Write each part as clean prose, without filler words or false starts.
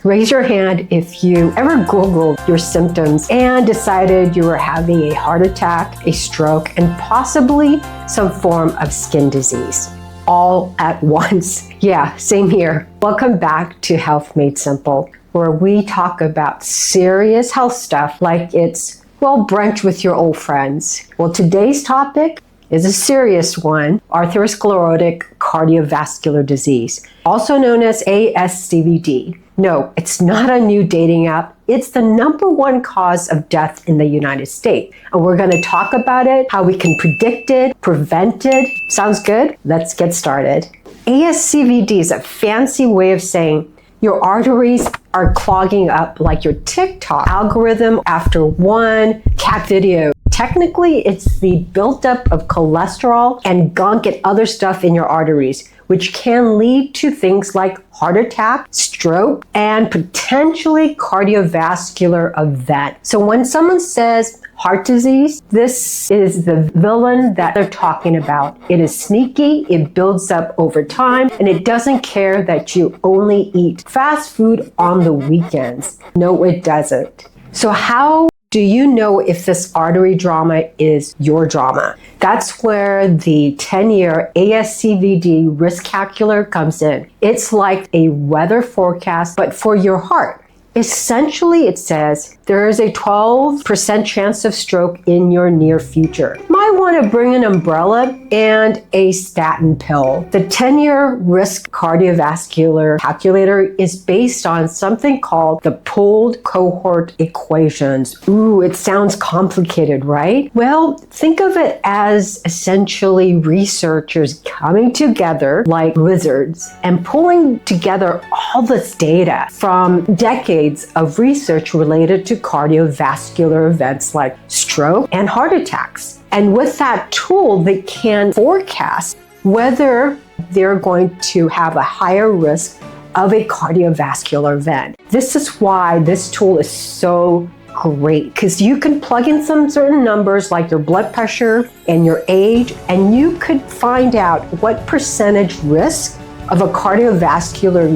Raise your hand if you ever Googled your symptoms and decided you were having a heart attack, a stroke, and possibly some form of skin disease. All at once. Yeah, same here. Welcome back to Health Made Simple, where we talk about serious health stuff like it's, well, brunch with your old friends. Well, today's topic is a serious one, Atherosclerotic Cardiovascular Disease, also known as ASCVD. No, it's not a new dating app. It's the #1 cause of death in the United States. And we're going to talk about it, how we can predict it, prevent it. Sounds good? Let's get started. ASCVD is a fancy way of saying your arteries are clogging up like your TikTok algorithm after one cat video. Technically, it's the buildup of cholesterol and gunk and other stuff in your arteries, which can lead to things like heart attack, stroke, and potentially cardiovascular event. So when someone says heart disease, this is the villain that they're talking about. It is sneaky, it builds up over time, and it doesn't care that you only eat fast food on the weekends. No, it doesn't. So how do you know if this artery drama is your drama? That's where the 10-year ASCVD Risk Calculator comes in. It's like a weather forecast, but for your heart. Essentially, it says there is a 12% chance of stroke in your near future. Might want to bring an umbrella and a statin pill. The 10-year risk cardiovascular calculator is based on something called the pooled cohort equations. Ooh, it sounds complicated, right? Well, think of it as essentially researchers coming together like wizards and pulling together all this data from decades of research related to cardiovascular events like stroke and heart attacks. And with that tool, they can forecast whether they're going to have a higher risk of a cardiovascular event. This is why this tool is so great, because you can plug in some certain numbers like your blood pressure and your age, and you could find out what percentage risk of a cardiovascular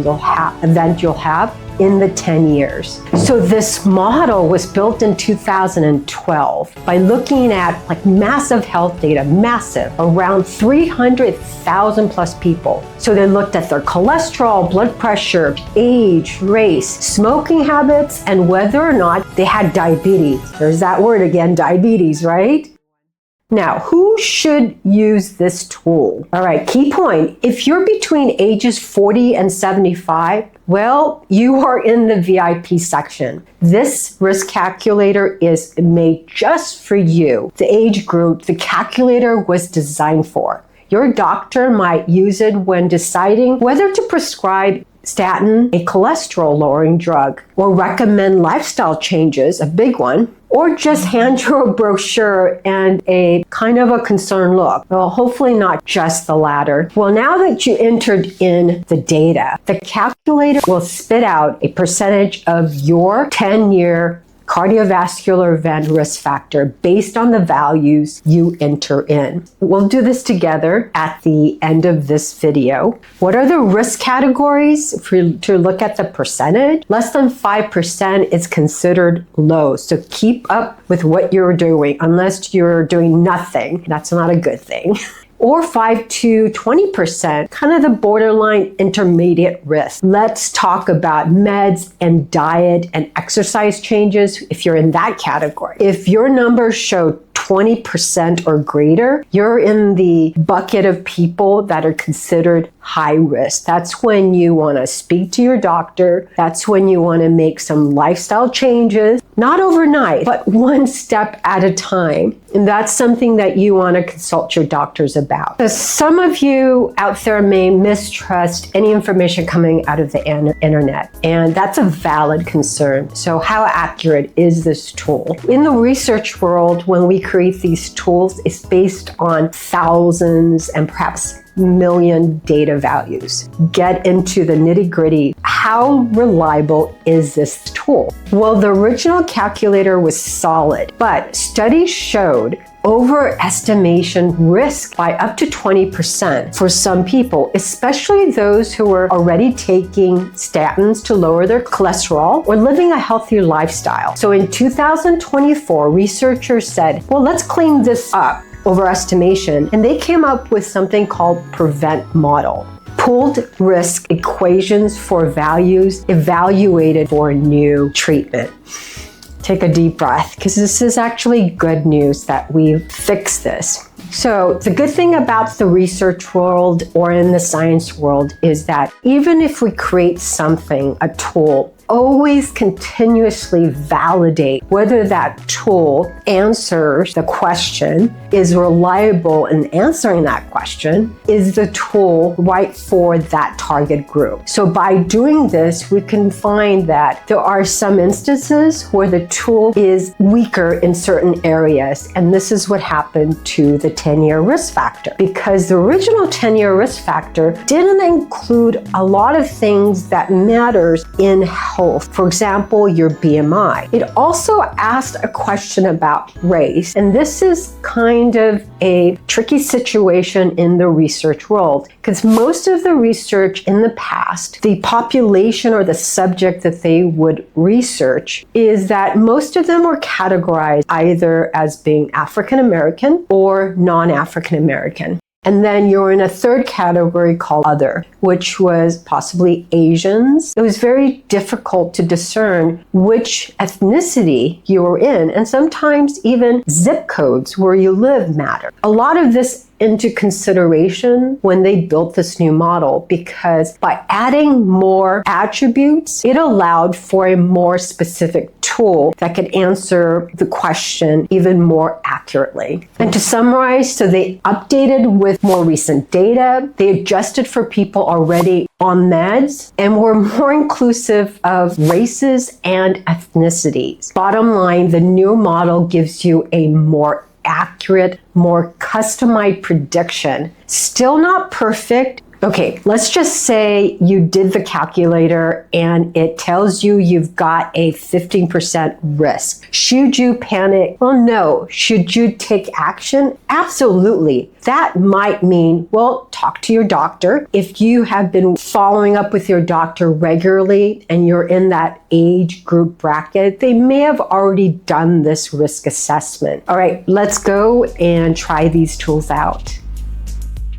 event you'll have in the 10 years. So this model was built in 2012 by looking at like massive health data, around 300,000 plus people. So they looked at their cholesterol, blood pressure, age, race, smoking habits, and whether or not they had diabetes. There's that word again, diabetes, right? Now, who should use this tool? All right, key point. If you're between ages 40 and 75, well, you are in the VIP section. This risk calculator is made just for you, the age group the calculator was designed for. Your doctor might use it when deciding whether to prescribe statin, a cholesterol-lowering drug, or recommend lifestyle changes, a big one, or just hand you a brochure and a kind of a concerned look. Well, hopefully not just the latter. Well, now that you entered in the data, the calculator will spit out a percentage of your 10-year cardiovascular event risk factor based on the values you enter in. We'll do this together at the end of this video. What are the risk categories? To look at the percentage, less than 5% is considered low. So keep up with what you're doing. Unless you're doing nothing, that's not a good thing. Or 5 to 20%, kind of the borderline intermediate risk. Let's talk about meds and diet and exercise changes if you're in that category. If your numbers show 20% or greater, you're in the bucket of people that are considered high risk. That's when you want to speak to your doctor. That's when you want to make some lifestyle changes, not overnight, but one step at a time. And that's something that you want to consult your doctors about. So some of you out there may mistrust any information coming out of the internet, and that's a valid concern. So how accurate is this tool? In the research world, when we create these tools, it's based on thousands and perhaps million data values. Get into the nitty-gritty. How reliable is this tool? Well, the original calculator was solid, but studies showed overestimation risk by up to 20% for some people, especially those who are already taking statins to lower their cholesterol or living a healthier lifestyle. So in 2024, researchers said, well, let's clean this up, overestimation, and they came up with something called PREVENT model. Pooled risk equations for values evaluated for a new treatment. Take a deep breath, because this is actually good news that we've fixed this. So the good thing about the research world or in the science world is that even if we create something, a tool, always continuously validate whether that tool answers the question, is reliable in answering that question, is the tool right for that target group. So by doing this, we can find that there are some instances where the tool is weaker in certain areas, and this is what happened to the 10-year risk factor, because the original 10-year risk factor didn't include a lot of things that matters in health. For example, your BMI. It also asked a question about race, and this is kind of a tricky situation in the research world, because most of the research in the past, the population or the subject that they would research is that most of them were categorized either as being African American or non-African American. And then you're in a third category called other, which was possibly Asians. It was very difficult to discern which ethnicity you were in, and sometimes even zip codes where you live matter. A lot of this into consideration when they built this new model, because by adding more attributes, it allowed for a more specific tool that could answer the question even more accurately. And to summarize, so they updated with more recent data, they adjusted for people already on meds, and were more inclusive of races and ethnicities. Bottom line, the new model gives you a more accurate, more customized prediction. Still not perfect. Okay, let's just say you did the calculator and it tells you you've got a 15% risk. Should you panic? Well, no. Should you take action? Absolutely. That might mean, well, talk to your doctor. If you have been following up with your doctor regularly and you're in that age group bracket, they may have already done this risk assessment. All right, let's go and try these tools out.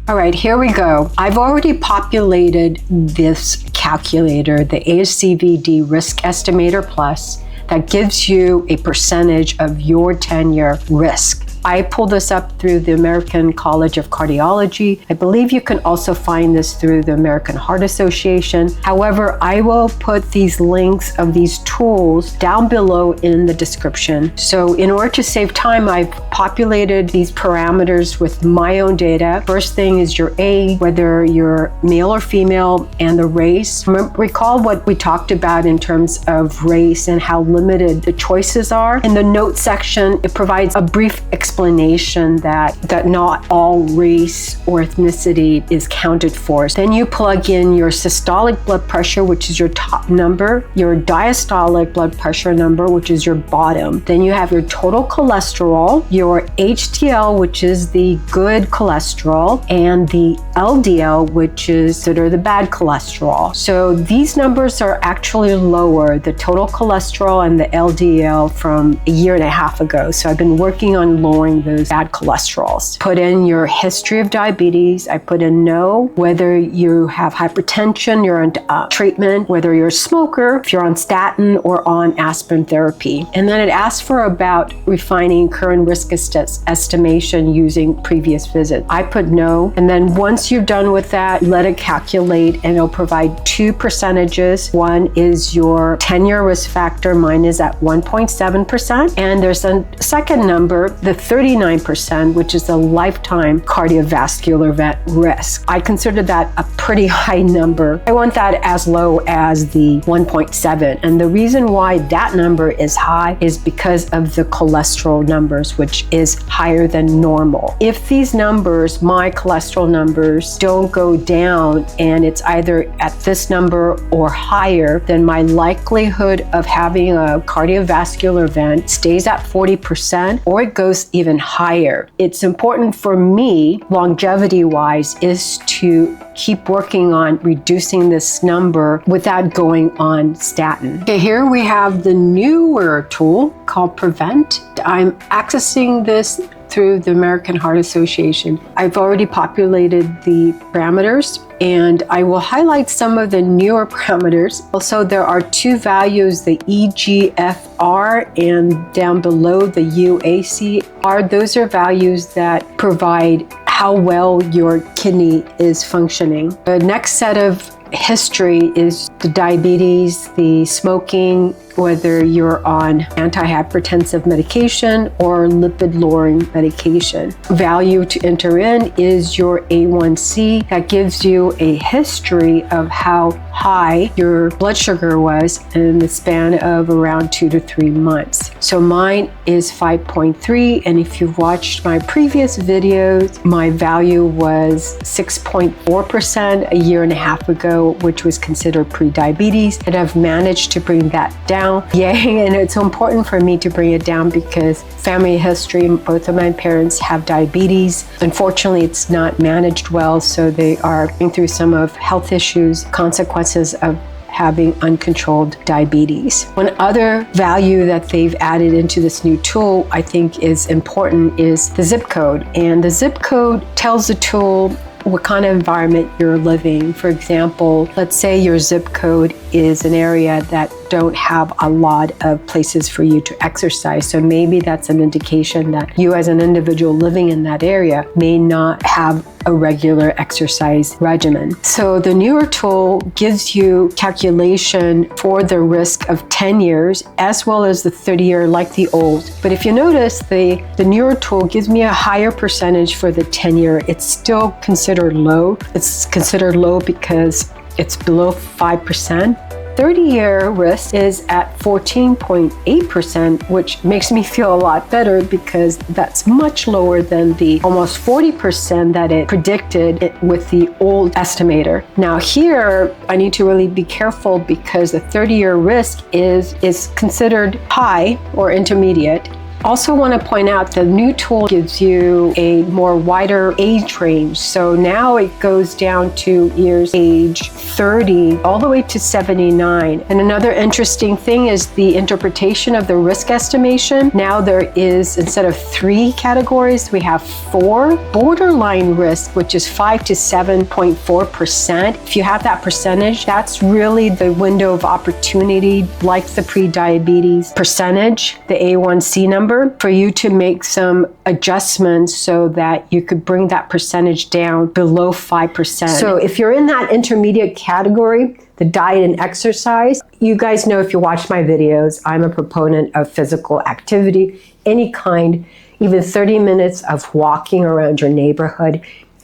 All right, here we go. I've already populated this calculator, the ASCVD Risk Estimator Plus, that gives you a percentage of your 10-year risk. I pulled this up through the American College of Cardiology. I believe you can also find this through the American Heart Association. However, I will put these links of these tools down below in the description. So in order to save time, I've populated these parameters with my own data. First thing is your age, whether you're male or female, and the race. Recall what we talked about in terms of race and how limited the choices are. In the notes section, it provides a brief explanation that not all race or ethnicity is counted for. Then you plug in your systolic blood pressure, which is your top number, your diastolic blood pressure number, which is your bottom. Then you have your total cholesterol, your HDL, which is the good cholesterol, and the LDL, which is the bad cholesterol. So these numbers are actually lower, the total cholesterol and the LDL, from a year and a half ago. So I've been working on lowering those bad cholesterols. Put in your history of diabetes. I put in no, whether you have hypertension, you're on treatment, whether you're a smoker, if you're on statin or on aspirin therapy. And then it asks for about refining current risk estimation using previous visits. I put no, and then once you're done with that, let it calculate, and it'll provide two percentages. One is your 10-year risk factor. Mine is at 1.7%. And there's a second number, the 39%, which is a lifetime cardiovascular event risk. I consider that a pretty high number. I want that as low as the 1.7. And the reason why that number is high is because of the cholesterol numbers, which is higher than normal. If these numbers, my cholesterol numbers, don't go down and it's either at this number or higher, then my likelihood of having a cardiovascular event stays at 40%, or it goes even higher. It's important for me, longevity-wise, is to keep working on reducing this number without going on statin. Okay, here we have the newer tool called Prevent. I'm accessing this through the American Heart Association. I've already populated the parameters, and I will highlight some of the newer parameters. Also, there are two values, the eGFR and down below the UACR. Those are values that provide how well your kidney is functioning. The next set of history is the diabetes, the smoking, whether you're on antihypertensive medication or lipid-lowering medication. Value to enter in is your A1C. That gives you a history of how high your blood sugar was in the span of around 2 to 3 months. So mine is 5.3, and if you've watched my previous videos, my value was 6.4% a year and a half ago, which was considered pre-diabetes, and I've managed to bring that down. Yay, and it's important for me to bring it down because family history, both of my parents have diabetes. Unfortunately, it's not managed well, so they are going through some of health issues, consequences of having uncontrolled diabetes. One other value that they've added into this new tool I think is important is the zip code. And the zip code tells the tool what kind of environment you're living. For example, let's say your zip code is an area that don't have a lot of places for you to exercise. So maybe that's an indication that you as an individual living in that area may not have a regular exercise regimen. So the newer tool gives you calculation for the risk of 10 years as well as the 30-year like the old. But if you notice, the newer tool gives me a higher percentage for the 10-year. It's still considered low. It's considered low because it's below 5%. 30-year risk is at 14.8%, which makes me feel a lot better because that's much lower than the almost 40% that it predicted with the old estimator. Now here, I need to really be careful because the 30-year risk is considered high or intermediate. Also want to point out the new tool gives you a more wider age range. So now it goes down to years age 30 all the way to 79. And another interesting thing is the interpretation of the risk estimation. Now there is, instead of 3 categories, we have 4. Borderline risk, which is 5 to 7.4%. If you have that percentage, that's really the window of opportunity, like the pre-diabetes percentage, the A1C number, for you to make some adjustments so that you could bring that percentage down below 5%. So if you're in that intermediate category, the diet and exercise, you guys know if you watch my videos, I'm a proponent of physical activity, any kind. Even 30 minutes of walking around your neighborhood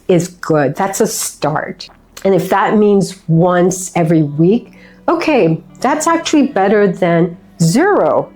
is good. That's a start. And if that means once every week, okay, that's actually better than 0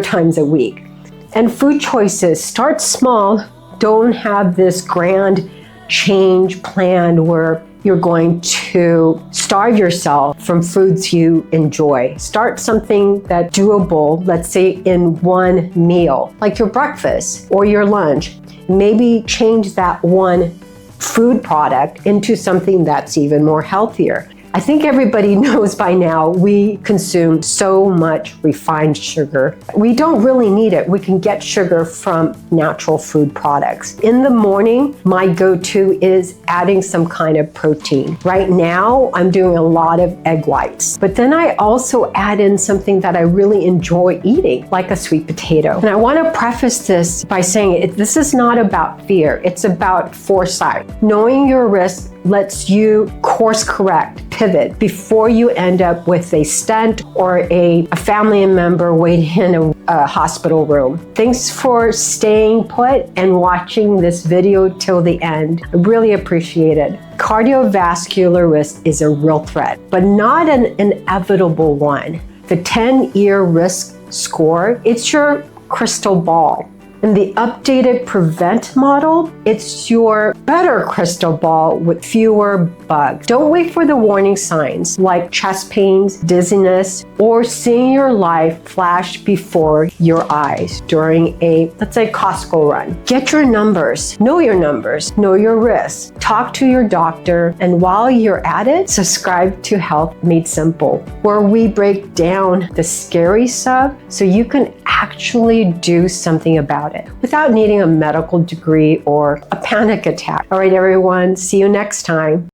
times a week. And food choices, start small. Don't have this grand change planned where you're going to starve yourself from foods you enjoy. Start something that's doable, let's say in one meal, like your breakfast or your lunch. Maybe change that one food product into something that's even more healthier. I think everybody knows by now we consume so much refined sugar. We don't really need it. We can get sugar from natural food products. In the morning, my go-to is adding some kind of protein. Right now, I'm doing a lot of egg whites. But then I also add in something that I really enjoy eating, like a sweet potato. And I want to preface this by saying this is not about fear. It's about foresight. Knowing your risk lets you course correct, pivot, before you end up with a stent or a family member waiting in a hospital room. Thanks for staying put and watching this video till the end. I really appreciate it. Cardiovascular risk is a real threat, but not an inevitable one. The 10-year risk score, it's your crystal ball. In the updated prevent model, it's your better crystal ball with fewer bugs. Don't wait for the warning signs like chest pains, dizziness, or seeing your life flash before your eyes during a, let's say, Costco run. Get your numbers, know your risks, talk to your doctor, and while you're at it, subscribe to Health Made Simple, where we break down the scary stuff so you can actually do something about it without needing a medical degree or a panic attack. All right, everyone, see you next time.